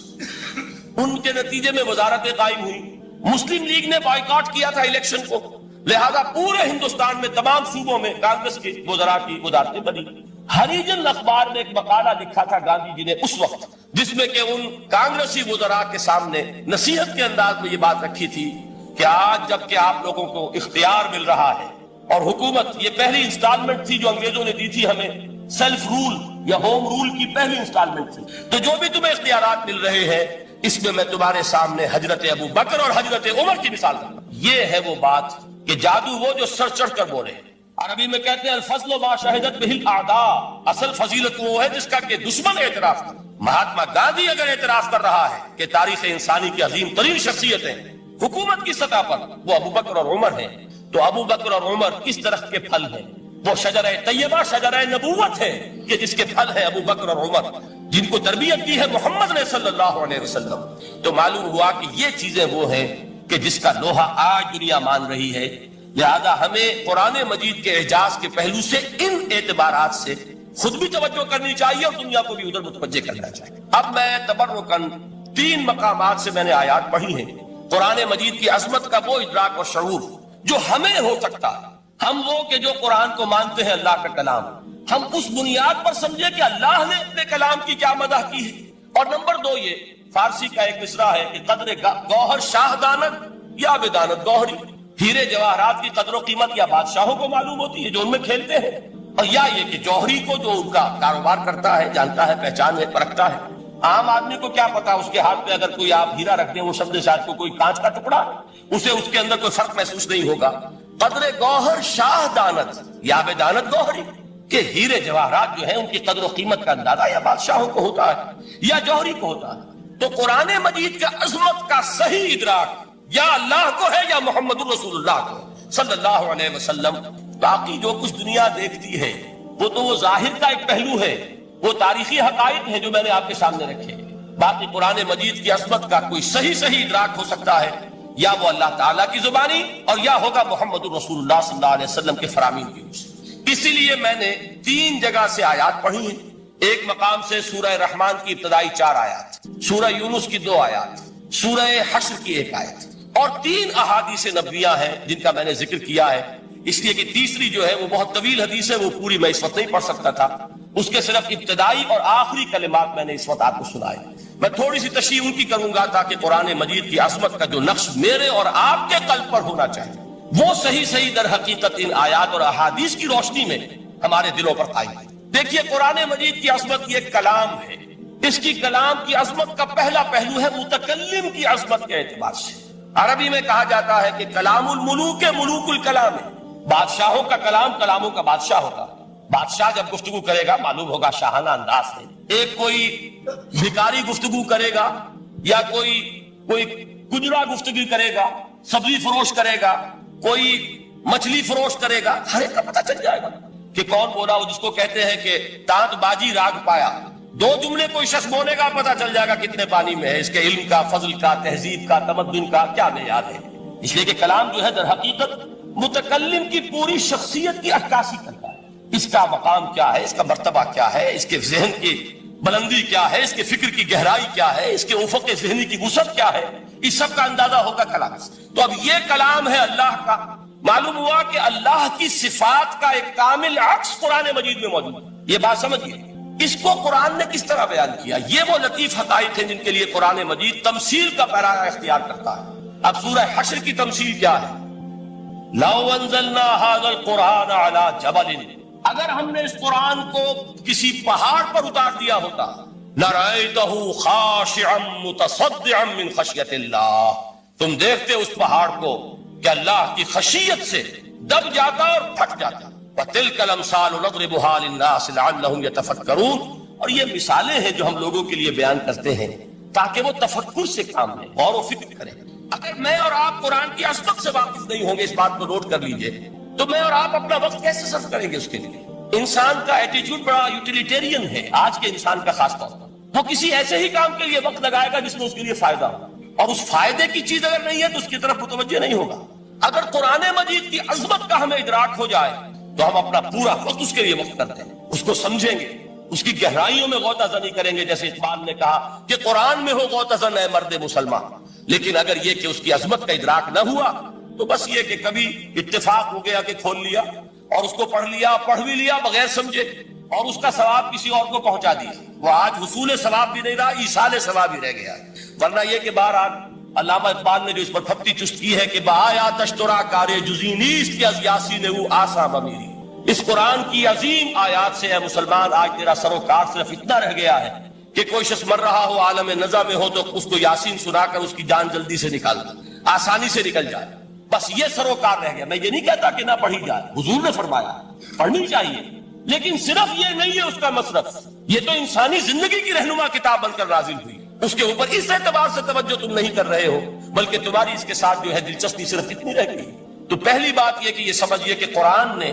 ان کے نتیجے میں وزارتیں قائم ہوئی، مسلم لیگ نے بائیکاٹ کیا تھا الیکشن کو، لہذا پورے ہندوستان میں تمام صوبوں میں کانگریس کے وزراء کی وزارتیں بنی۔ ہریجن اخبار میں ایک مقالہ لکھا تھا گاندھی جی نے اس وقت، جس میں کہ ان کانگریسی وزراء کے سامنے نصیحت کے انداز میں یہ بات رکھی تھی کہ آج جب کہ آپ لوگوں کو اختیار مل رہا ہے، اور حکومت یہ پہلی انسٹالمنٹ تھی جو انگریزوں نے دی تھی ہمیں، سیلف رول یا ہوم رول کی پہلی انسٹالمنٹ تھی، تو جو بھی تمہیں اختیارات مل رہے ہیں اس میں میں تمہارے سامنے حضرت ابو بکر اور حضرت عمر کی مثال دوں۔ یہ ہے وہ بات کہ جادو وہ جو سر چڑھ کر بولے۔ عربی میں کہتے ہیں الفضل ما شہدت بہ الاعداء، اصل فضیلت وہ ہے جس کا کہ دشمن اعتراف کرے۔ مہاتما گاندھی اگر اعتراف کر رہا ہے کہ تاریخ انسانی کی عظیم ترین شخصیتیں حکومت کی سطح پر وہ ابو بکر اور عمر ہیں، تو ابو بکر اور عمر کس درخت کے پھل ہیں؟ وہ شجرہ طیبہ، شجرہ نبوت ہے کہ جس کے پھل ہیں ابو بکر اور عمر، جن کو تربیت دی ہے محمد نے صلی اللہ علیہ وسلم۔ تو معلوم ہوا کہ یہ چیزیں وہ ہیں کہ جس کا لوہا آج دنیا مان رہی ہے، لہذا ہمیں قرآن مجید کے اعجاز کے پہلو سے ان اعتبارات سے خود بھی توجہ کرنی چاہیے اور دنیا کو بھی ادھر متوجہ کرنا چاہیے۔ اب میں تبرکاً 3 مقامات سے میں نے آیات پڑھی ہیں قرآن مجید کی عظمت کا وہ ادراک اور شعور جو ہمیں ہو سکتا ہے۔ ہم وہ کہ جو قرآن کو مانتے ہیں اللہ کا کلام، ہم اس بنیاد پر سمجھے کہ اللہ نے اپنے کلام کی کیا مدح کی ہے۔ اور نمبر 2 یہ فارسی کا ایک مصرع ہے کہ قدر گوہر شاہ دانت یا بدانت گوہری، ہیرے جواہرات کی قدر و قیمت یا بادشاہوں کو معلوم ہوتی ہے جو ان میں کھیلتے ہیں، اور یا یہ کہ جوہری کو جو ان کا کاروبار کرتا ہے، جانتا ہے، پہچان ہے، پرکھتا ہے۔ عام آدمی کو کیا پتا، اس کے ہاتھ پہ اگر کوئی آپ ہیرا رکھ دیں، وہ شبد شاید کو کوئی کانچ کا ٹکڑا، اسے اس کے اندر کوئی فرق محسوس نہیں ہوگا۔ قدر گوہر شاہ دانت یا بدانت گوہری، کہ ہیرے جواہرات جو ہیں ان کی قدر و قیمت کا اندازہ یا بادشاہوں کو ہوتا ہے یا جوہری کو ہوتا ہے۔ تو قرآن مجید کا عظمت کا صحیح ادراک یا اللہ کو ہے یا محمد رسول اللہ کو صلی اللہ علیہ وسلم۔ باقی جو کچھ دنیا دیکھتی ہے وہ تو وہ ظاہر کا ایک پہلو ہے، وہ تاریخی حقائق ہیں جو میں نے آپ کے سامنے رکھے۔ باقی قرآن مجید کی عظمت کا کوئی صحیح ادراک ہو سکتا ہے یا وہ اللہ تعالیٰ کی زبانی اور یا ہوگا محمد رسول اللہ صلی اللہ علیہ وسلم کے فرامین کی روح سے۔ اسی لیے میں نے 3 جگہ سے آیات پڑھی ہیں۔ ایک مقام سے سورہ رحمان کی ابتدائی 4 آیات، سورہ یونس کی 2 آیات، سورہ حشر کی 1 آیت، اور 3 احادیث نبویہ ہیں جن کا میں نے ذکر کیا ہے، اس لیے کہ تیسری جو ہے وہ بہت طویل حدیث ہے، وہ پوری میں اس وقت نہیں پڑھ سکتا تھا، اس کے صرف ابتدائی اور آخری کلمات میں نے اس وقت آپ کو سنائے۔ میں تھوڑی سی تشریح ان کی کروں گا تاکہ قرآن مجید کی عظمت کا جو نقش میرے اور آپ کے قلب پر ہونا چاہیے وہ صحیح در حقیقت ان آیات اور احادیث کی روشنی میں ہمارے دلوں پر قائم ہے۔ دیکھیے قرآن مجید کی عظمت یہ کلام ہے، اس کی کلام کی عظمت کا پہلا پہلو ہے متکلم کی عظمت کے اعتبار سے۔ عربی میں کہا جاتا ہے کہ کلام الملوک ملوک الکلام ہے، بادشاہوں کا کلام کلاموں کا بادشاہ ہوتا ہے۔ بادشاہ جب گفتگو کرے گا معلوم ہوگا شاہانہ انداز ہے، ایک کوئی بھکاری گفتگو کرے گا یا کوئی گجرا گفتگو کرے گا، سبزی فروش کرے گا، کوئی مچھلی فروش کرے گا، ہر ایک کا پتہ چل جائے گا کہ کون بولا، وہ جس کو کہتے ہیں کہ تانت باجی راگ پایا۔ 2 جملے کوئی شخص بولے گا پتہ چل جائے گا کتنے پانی میں ہے، اس کے علم کا، فضل کا، تہذیب کا، تمدن کا کیا معیار ہے۔ اس لیے کہ کلام جو ہے در حقیقت متکلم کی پوری شخصیت کی عکاسی کرتا ہے، اس کا مقام کیا ہے، اس کا مرتبہ کیا ہے، اس کے ذہن کی بلندی کیا ہے، اس کے فکر کی گہرائی کیا ہے، اس کے افق ذہنی کی وسعت کیا ہے، اس سب کا اندازہ ہوگا کلام سے۔ تو اب یہ کلام ہے اللہ کا، معلوم ہوا کہ اللہ کی صفات کا ایک کامل عکس قرآن مجید میں موجود ہے. یہ بات سمجھیے. اس کو قرآن نے کس طرح بیان کیا؟ یہ وہ لطیف حقائق ہیں جن کے لیے قرآن مجید تمثیل کا پیراگراف اختیار کرتا ہے. اب سورہ حشر کی تمثیل کیا ہے؟ لو انزلنا هذا القرآن على جبل، اگر ہم نے اس قرآن کو کسی پہاڑ پر اتار دیا ہوتا، لرأيته خاشعا متصدعا من خشیت اللہ، تم دیکھتے اس پہاڑ کو کہ اللہ کی خشیت سے دب جاتا اور پھٹ جاتا. وَتِلْكَ الْأَمْثَالُ نَضْرِبُهَا لِلنَّاسِ لَعَلَّهُمْ يَتَفَكَّرُونَ. اور یہ مثالیں ہیں جو ہم لوگوں کے لیے بیان کرتے ہیں تاکہ وہ تفکر سے کام لیں، غور و فکر کریں. اگر میں اور آپ قرآن کی عظمت سے واقف نہیں ہوں گے، اس بات کو نوٹ کر لیجئے، تو میں اور آپ اپنا وقت کیسے صرف کریں گے اس کے لیے؟ انسان کا ایٹیٹیوڈ بڑا یوٹیلیٹیرین ہے آج کے انسان کا، خاص طور پر وہ کسی ایسے ہی کام کے لیے وقت لگائے گا جس میں اس کے لیے فائدہ ہو، اور اس فائدے کی چیز اگر نہیں ہے تو اس کی طرف متوجہ نہیں ہوگا. اگر قرآن مجید کی عظمت کا ہمیں ادراک ہو جائے تو ہم اپنا پورا وقت اس کے لیے وقت کرتے ہیں، اس کو سمجھیں گے، اس کی گہرائیوں میں غوطہ زنی کریں گے. جیسے اقبال نے کہا کہ قرآن میں ہو غوطہ زن اے مرد مسلمان. لیکن اگر یہ کہ اس کی عظمت کا ادراک نہ ہوا تو بس یہ کہ کبھی اتفاق ہو گیا کہ کھول لیا اور اس کو پڑھ لیا، پڑھ بھی لیا بغیر سمجھے، اور اس کا ثواب کسی اور کو پہنچا دیا. وہ آج حصول ثواب بھی نہیں رہا، ایصال ثواب ہی رہ گیا. ورنہ یہ کہ بہرحال علامہ اقبال نے جو اس پر پھپتی چست کی ہے کہ بآیا تشترا کار جزی نیست کہ از یاسین او آسا بمیری. اس قرآن کی عظیم آیات سے اے مسلمان آج تیرا سروکار صرف اتنا رہ گیا ہے کہ کوئی شخص مر رہا ہو، عالم نزا میں ہو، تو اس کو یاسین سنا کر اس کی جان جلدی سے نکال دو، آسانی سے نکل جائے. بس یہ سروکار رہ گیا. میں یہ نہیں کہتا کہ نہ پڑھی جائے، حضور نے فرمایا پڑھنی چاہیے، لیکن صرف یہ نہیں ہے اس کا مصرف. یہ تو انسانی زندگی کی رہنما کتاب بن کر نازل ہوئی. اس کے اوپر اس اعتبار سے توجہ تم نہیں کر رہے ہو، بلکہ تمہاری اس کے ساتھ جو ہے دلچسپی صرف اتنی رہ گئی. تو پہلی بات یہ کہ یہ سمجھیے کہ قرآن نے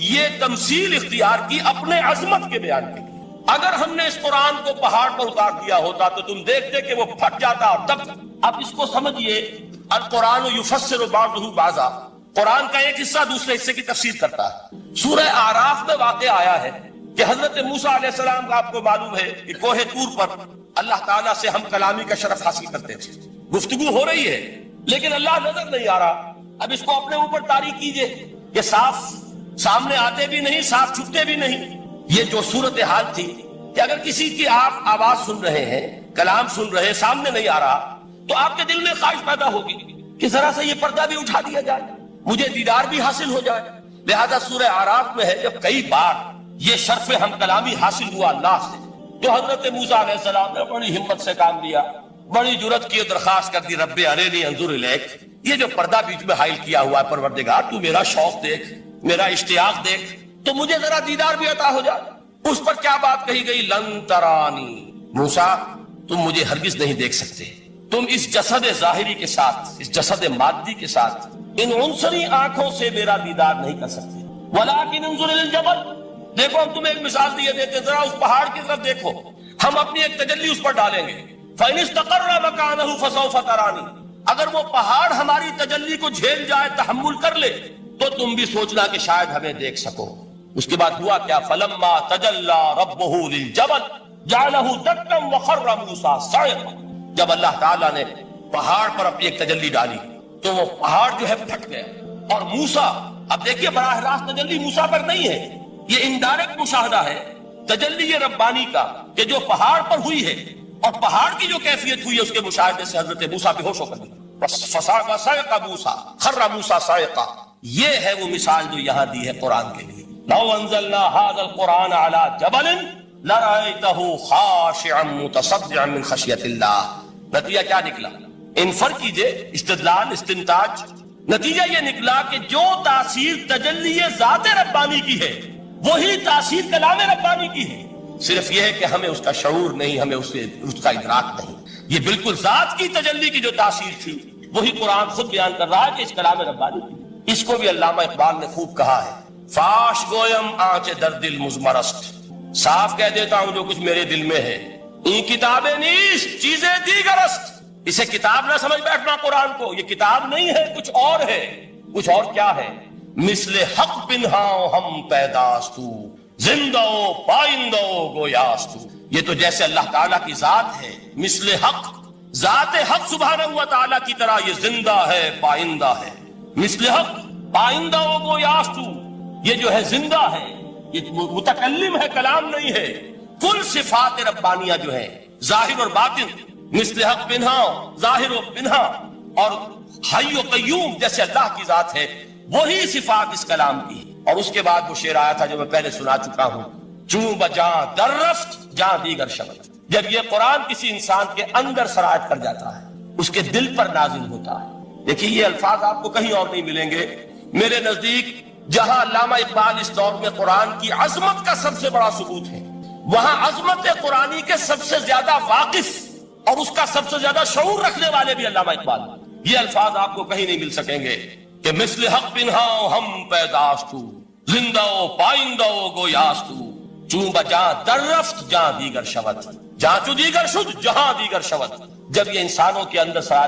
یہ تمثیل اختیار کی اپنے عظمت کے بیان کے لیے. اگر ہم نے اس قرآن کو پہاڑ پر اتار دیا ہوتا تو تم دیکھتے کہ وہ پھٹ جاتا اور دب. اب اس کو سمجھیے، القرآن یفسر بعضہ بعضا، قرآن کا ایک حصہ دوسرے حصے کی تفسیر کرتا ہے. سورہ اعراف میں واقع آیا ہے کہ حضرت موسیٰ علیہ السلام کا آپ کو معلوم ہے کہ کوہ طور پر اللہ تعالیٰ سے ہم کلامی کا شرف حاصل کرتے تھے. گفتگو ہو رہی ہے لیکن اللہ نظر نہیں آ رہا. اب اس کو اپنے اوپر طاری کیجئے کہ صاف سامنے آتے بھی نہیں، صاف چھپتے بھی نہیں. یہ جو صورتحال تھی کہ اگر کسی کی آپ آواز سن رہے ہیں، کلام سن رہے ہیں، سامنے نہیں آ رہا، تو آپ کے دل میں خواہش پیدا ہوگی کہ ذرا سا یہ پردہ بھی اٹھا دیا جائے، مجھے دیدار بھی حاصل ہو جائے. لہذا سورہ اعراف میں ہے جب کئی بار یہ شرف ہم کلامی حاصل ہوا اللہ سے، تو حضرت موسیٰ علیہ السلام نے بڑی ہمت سے کام لیا، بڑی جرت کی درخواست کر دی، رب ارینی انظر الیک. یہ جو پردہ بیچ میں حائل کیا ہوا ہے، پروردگار تو میرا شوق دیکھ، میرا اشتیاق دیکھ، تو مجھے ذرا دیدار بھی عطا ہو جائے. اس پر کیا بات کہی گئی؟ لن ترانی، موسیٰ تم مجھے ہرگز نہیں دیکھ سکتے، تم اس جسد ظاہری کے ساتھ، اس جسد مادی کے ساتھ، ان عنصری آنکھوں سے میرا دیدار نہیں کر سکتے. ولیکن انظر الی الجبل، دیکھو ہم تمہیں ایک مثال دیے دیتے، ذرا اس پہاڑ کی طرف دیکھو، ہم اپنی ایک تجلی اس پر ڈالیں گے. فإن استقر مکانہ فسوف ترانی، اگر وہ پہاڑ ہماری تجلی کو جھیل جائے، تحمل کر لے، تو تم بھی سوچنا کہ شاید ہمیں دیکھ سکو. اس کے بعد ہوا کیا؟ فلما تجلی ربہ للجبل جعلہ دکا وخر موسیٰ صعقا. جب اللہ تعالیٰ نے پہاڑ پر اپنی ایک تجلی ڈالی تو وہ پہاڑ جو ہے پھٹ گیا. اور موسیٰ، اب دیکھیے براہ راست تجلی موسیٰ پر نہیں ہے، یہ انڈائریکٹ مشاہدہ ہے تجلی ربانی کا کہ جو پہاڑ پر ہوئی ہے، اور پہاڑ کی جو کیفیت ہوئی ہے اس کے مشاہدے سے حضرت موسیٰ بے ہوش ہو کر گیا. فصعق صعقا موسیٰ خر موسیٰ صعقا. یہ ہے وہ مثال جو یہاں دی ہے قرآن کے لیے. لو انزلنا هذا القرآن على جبل لرأيته خاشعا متصدعا من خشیت اللہ. نتیجہ کیا نکلا؟ انفر کیجئے، استدلال، استنتاج. نتیجہ یہ نکلا کہ جو تاثیر تجلی ذات ربانی کی ہے وہی تاثیر کلام ربانی کی ہے. صرف یہ ہے کہ ہمیں اس کا شعور نہیں، ہمیں اس کا ادراک نہیں. یہ بالکل ذات کی تجلی کی جو تاثیر تھی وہی قرآن خود بیان کر رہا ہے کہ اس کلام ربانی کی. اس کو بھی علامہ اقبال نے خوب کہا ہے، فاش گویم آنچ در دل مزمرست، صاف کہہ دیتا ہوں جو کچھ میرے دل میں ہے. این کتابیں نیست چیزیں دیگرست. اسے کتاب نہ سمجھ بیٹھنا قرآن کو، یہ کتاب نہیں ہے، کچھ اور ہے. کچھ اور کیا ہے؟ مثل حق پنہاں ہم پیداستو زندہ پائندہ گویاستو. یہ تو جیسے اللہ تعالیٰ کی ذات ہے، مثل حق، ذات حق سبحانہ و تعالیٰ کی طرح یہ زندہ ہے، پائندہ ہے. مثل حق، پائندہ و گویاستو، یہ جو ہے زندہ ہے، یہ متکلم ہے، کلام نہیں ہے. کل صفات ربانیہ جو ہے ظاہر اور باطن، مثل حق بنہا، ظاہر و بنہا، اور حی و قیوم جیسے اللہ کی ذات ہے، وہی صفات اس کلام کی. اور اس کے بعد وہ شعر آیا تھا جو میں پہلے سنا چکا ہوں، چوں بجاں در رفت جاں دیگر شود. جب یہ قرآن کسی انسان کے اندر سرایت کر جاتا ہے، اس کے دل پر نازل ہوتا ہے. دیکھیے یہ الفاظ آپ کو کہیں اور نہیں ملیں گے. میرے نزدیک جہاں علامہ اقبال اس دور میں قرآن کی عظمت کا سب سے بڑا ثبوت ہے، وہاں عظمت قرآنی کے سب سے زیادہ واقف اور اس کا سب سے زیادہ شعور رکھنے والے بھی علامہ اقبال. یہ الفاظ آپ کو کہیں نہیں مل سکیں گے کہ مثل حق بنہاؤ ہم پیداستو، زندہ و پائندہ و گویاستو، چوں بجاں در رفت جہاں دیگر شود، جہاں چو دیگر شد جہاں دیگر شود. جب یہ انسانوں کے اندر سرایت